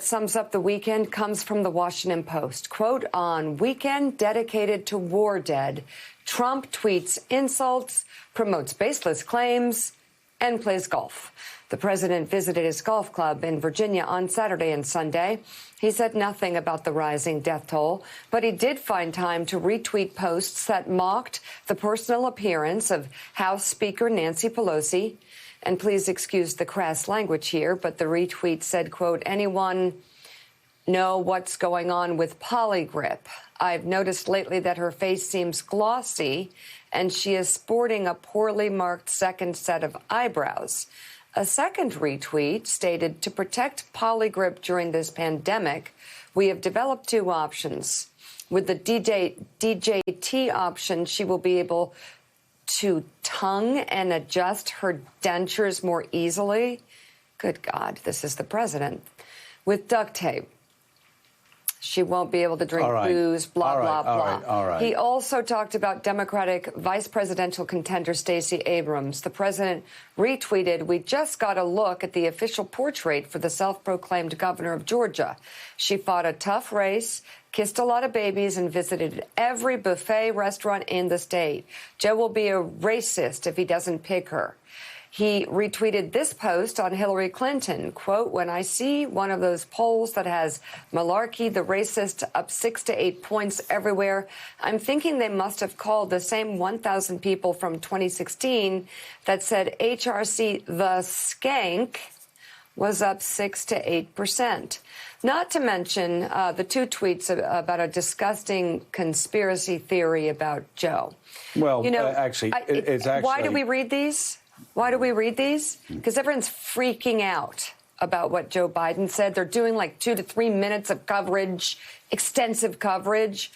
Sums up the weekend comes from the Washington Post. Quote, on weekend dedicated to war dead, Trump tweets insults, promotes baseless claims, and plays golf. The president visited his golf club in Virginia on Saturday and Sunday. He said nothing about the rising death toll, but he did find time to retweet posts that mocked the personal appearance of House Speaker Nancy Pelosi. And please excuse the crass language here, but the retweet said, quote, anyone know what's going on with Polygrip? I've noticed lately that her face seems glossy and she is sporting a poorly marked second set of eyebrows. A second retweet stated, to protect Polygrip during this pandemic, we have developed two options. With the DJT option, she will be able to tongue and adjust her dentures more easily. Good God, this is the president. With duct tape, she won't be able to drink booze, blah, blah, blah. He also talked about Democratic vice presidential contender Stacey Abrams. The president retweeted, we just got a look at the official portrait for the self-proclaimed governor of Georgia. She fought a tough race, kissed a lot of babies, and visited every buffet restaurant in the state. Joe will be a racist if he doesn't pick her. He retweeted this post on Hillary Clinton, quote, when I see one of those polls that has Malarkey, the racist, up 6 to 8 points everywhere, I'm thinking they must have called the same 1,000 people from 2016 that said HRC, the skank, was up 6 to 8%. Not to mention the two tweets about a disgusting conspiracy theory about Joe. Well, you know, it's actually... Why do we read these? Why do we read these? Because everyone's freaking out about what Joe Biden said. They're doing like 2 to 3 minutes of coverage, extensive coverage.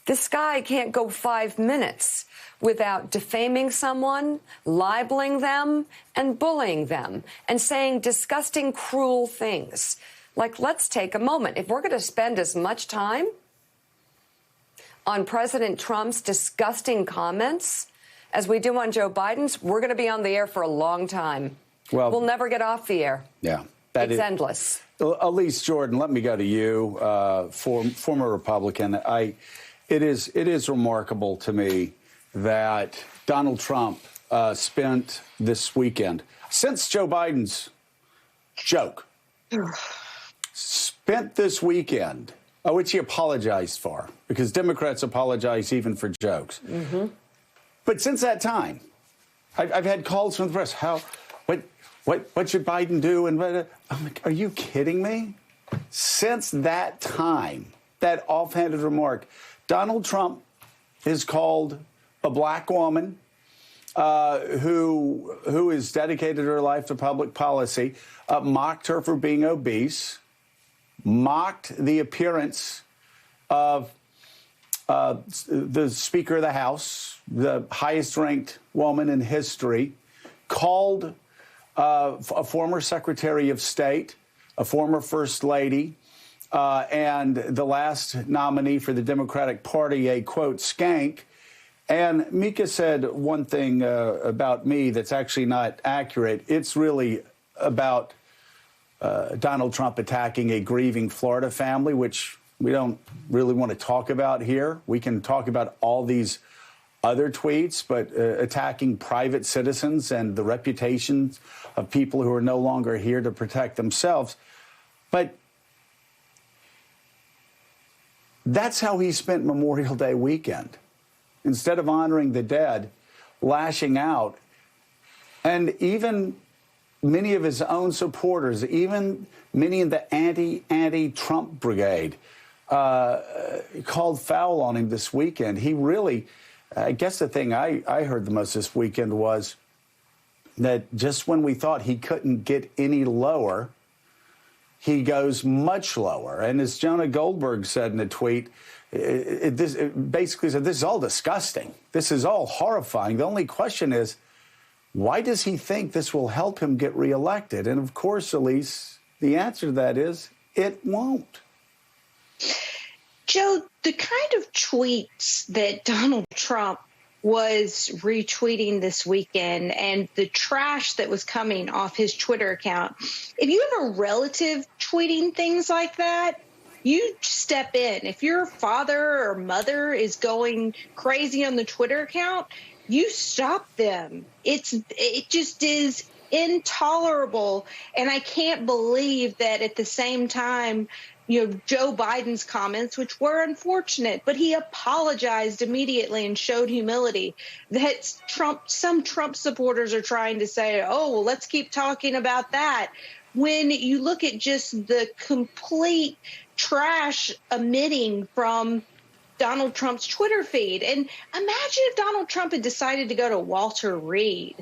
This guy can't go 5 minutes without defaming someone, libeling them, and bullying them, and saying disgusting, cruel things. Like, let's take a moment. If we're going to spend as much time on President Trump's disgusting comments as we do on Joe Biden's, we're going to be on the air for a long time. Well, we'll never get off the air. Yeah. It's endless. Elise Jordan, let me go to you, former Republican. It is remarkable to me that Donald Trump spent this weekend, since Joe Biden's joke, spent this weekend, which he apologized for, because Democrats apologize even for jokes. Mm-hmm. But since that time, I've had calls from the press. What should Biden do? And I'm like, are you kidding me? Since that time, that offhanded remark, Donald Trump is called a black woman who has dedicated her life to public policy, mocked her for being obese, mocked the appearance of the Speaker of the House, the highest-ranked woman in history, called a former Secretary of State, a former First Lady, and the last nominee for the Democratic Party, a, quote, skank. And Mika said one thing about me that's actually not accurate. It's really about Donald Trump attacking a grieving Florida family, which we don't really want to talk about here. We can talk about all these other tweets, but attacking private citizens and the reputations of people who are no longer here to protect themselves. But that's how he spent Memorial Day weekend. Instead of honoring the dead, lashing out. And even many of his own supporters, even many in the anti-Trump brigade, called foul on him this weekend. He really, I guess the thing I heard the most this weekend was that just when we thought he couldn't get any lower, he goes much lower. And as Jonah Goldberg said in a tweet, it basically said, this is all disgusting. This is all horrifying. The only question is, why does he think this will help him get reelected? And of course, Elise, the answer to that is it won't. Joe, the kind of tweets that Donald Trump was retweeting this weekend and the trash that was coming off his Twitter account. If you have a relative tweeting things like that, you step in. If your father or mother is going crazy on the Twitter account, you stop them. It just is intolerable. And I can't believe that at the same time, Joe Biden's comments, which were unfortunate, but he apologized immediately and showed humility. That some Trump supporters are trying to say, oh, well, let's keep talking about that. When you look at just the complete trash emitting from Donald Trump's Twitter feed. And imagine if Donald Trump had decided to go to Walter Reed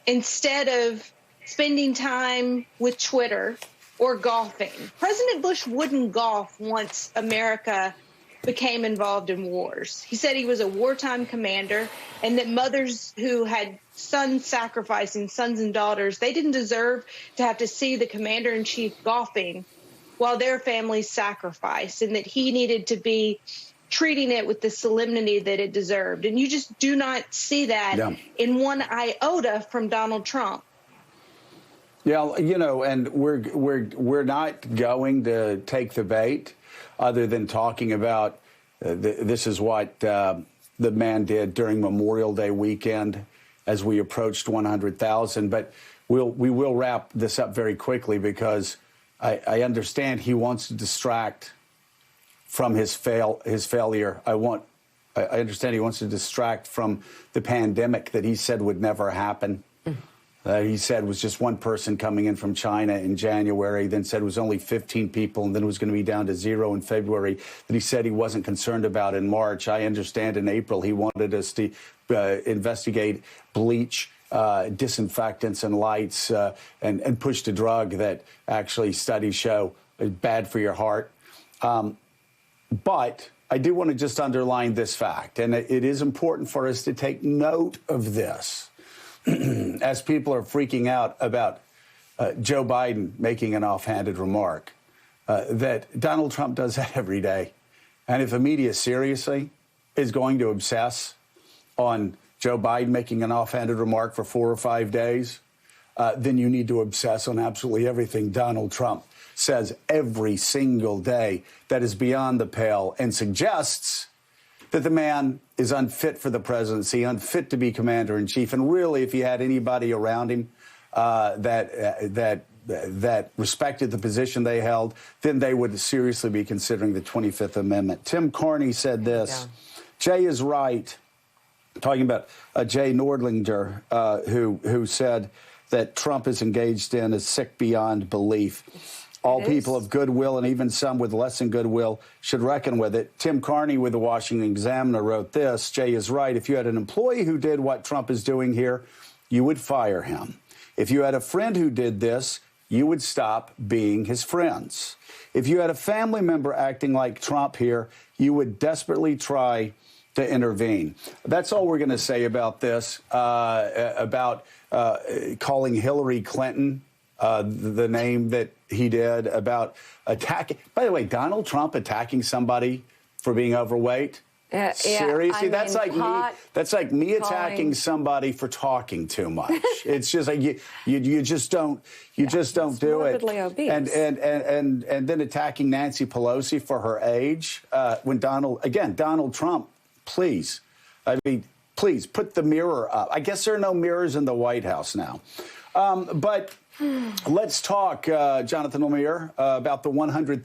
instead of spending time with Twitter or golfing. President Bush wouldn't golf once America became involved in wars. He said he was a wartime commander and that mothers who had sons sacrificing, sons and daughters, they didn't deserve to have to see the commander-in-chief golfing while their families sacrificed, and that he needed to be treating it with the solemnity that it deserved. And you just do not see that in one iota from Donald Trump. Yeah, and we're not going to take the bait other than talking about this is what the man did during Memorial Day weekend as we approached 100,000. But we will wrap this up very quickly because I understand he wants to distract from his failure. I understand he wants to distract from the pandemic that he said would never happen. He said was just one person coming in from China in January, then said it was only 15 people, and then it was going to be down to 0 in February, that he said he wasn't concerned about in March. I understand in April he wanted us to investigate bleach, disinfectants and lights, and pushed a drug that actually studies show is bad for your heart. But I do want to just underline this fact, and it is important for us to take note of this. As people are freaking out about Joe Biden making an offhanded remark, that Donald Trump does that every day. And if the media seriously is going to obsess on Joe Biden making an offhanded remark for 4 or 5 days, then you need to obsess on absolutely everything Donald Trump says every single day that is beyond the pale and suggests that the man is unfit for the presidency, unfit to be commander-in-chief. And really, if he had anybody around him that respected the position they held, then they would seriously be considering the 25th Amendment. Tim Carney said this. Jay is right, talking about Jay Nordlinger, who said that Trump is engaged in is sick beyond belief. All people of goodwill, and even some with less than goodwill, should reckon with it. Tim Carney with the Washington Examiner wrote this. Jay is right. If you had an employee who did what Trump is doing here, you would fire him. If you had a friend who did this, you would stop being his friends. If you had a family member acting like Trump here, you would desperately try to intervene. That's all we're going to say about this, about calling Hillary Clinton the name that he did, about attacking. By the way, Donald Trump attacking somebody for being overweight. Seriously, that's like me attacking somebody for talking too much. It's just like you just don't do it. Obese. And then attacking Nancy Pelosi for her age. When Donald Trump, please, please put the mirror up. I guess there are no mirrors in the White House now, but. Let's talk, Jonathan Lemire, about the 100,000.